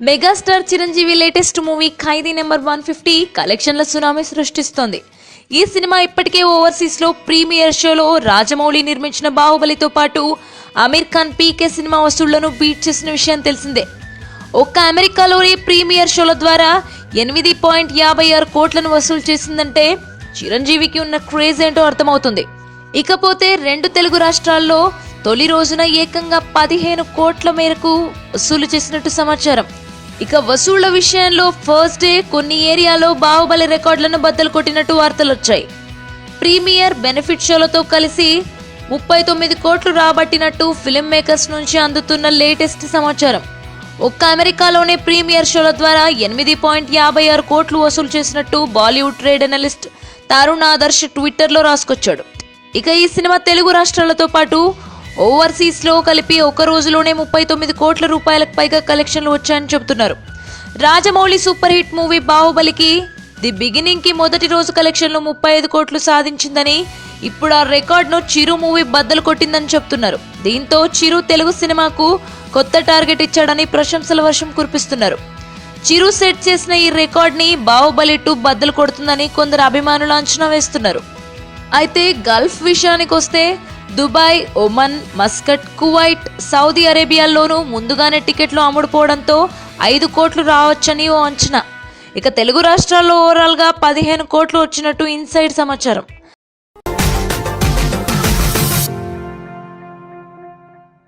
Megastar Chiranjeevi latest movie Khaidi number 150 కలెక్షన్ల tsunami సృష్టిస్తోంది. ఈ సినిమా ఇప్పటికే ఓవర్సీస్ లో ప్రీమియర్ షోలో రాజమౌళి నిర్మించిన బాహుబలితో పాటు అమీర్ ఖాన్ పీకే సినిమా వసూళ్లను బీట్ చేసిన విషయం తెలిసిందే. ఒక్క అమెరికాలోని ప్రీమియర్ షోల ద్వారా 8.56 కోట్లను వసూలు చేసిందంటే చిరంజీవికి ఉన్న క్రేజ్ ఏంటో అర్థమవుతుంది. ఇకపోతే 2 తెలుగు రాష్ట్రాల్లో తొలి రోజున ఏకంగా 15 కోట్ల మేరకు వసూలు చేసినట్టు సమాచారం. ఇక వసూళ్ల విషయంలో ఫస్ట్ డే కొన్ని ఏరియాలో బాహుబలి రికార్డులను బద్దలు కొట్టినట్టు వార్తలు వచ్చాయి. ప్రీమియర్ బెనిఫిట్ షోలతో కలిసి 39 కోట్లు రాబట్టినట్టు ఫిల్మ్ మేకర్స్ నుంచి అందుతున్న లేటెస్ట్ సమాచారం. ఒక్క అమెరికాలోనే ప్రీమియర్ షోల ద్వారా 8.56 కోట్లు వసూలు చేసినట్టు బాలీవుడ్ ట్రేడ్ అనలిస్ట్ తరుణ్ ఆదర్శ్ ట్విట్టర్లో రాసుకొచ్చాడు. ఇక ఈ సినిమా తెలుగు రాష్ట్రాలతో పాటు ఓవర్సీస్ లో కలిపి ఒక రోజులోనే 39 కోట్ల రూపాయలకు పైగా కలెక్షన్లు వచ్చాయని చెబుతున్నారు. రాజమౌళి సూపర్ హిట్ మూవీ బాహుబలికి ది బిగినింగ్ కి మొదటి రోజు కలెక్షన్లు 35 కోట్లు సాధించిందని, ఇప్పుడు ఆ రికార్డ్ ను చిరు మూవీ బద్దలు కొట్టిందని చెప్తున్నారు. దీంతో చిరు తెలుగు సినిమాకు కొత్త టార్గెట్ ఇచ్చాడని ప్రశంసల వర్షం కురిపిస్తున్నారు. చిరు సెట్ చేసిన ఈ రికార్డ్ ని బాహుబలి 2 బద్దలు కొడుతుందని కొందరు అభిమానులు అంచనా వేస్తున్నారు. అయితే గల్ఫ్ విషయానికి వస్తే Dubai, Oman, Muscat, Kuwait, Saudi అరేబియాల్లోనూ ముందుగానే టికెట్లు అమ్ముడుపోవడంతో 5 కోట్లు రావచ్చని ఓ అంచనా. ఇక తెలుగు రాష్ట్రాల్లో ఓవరాల్ గా 15 కోట్లు వచ్చినట్టు ఇన్సైడ్ సమాచారం.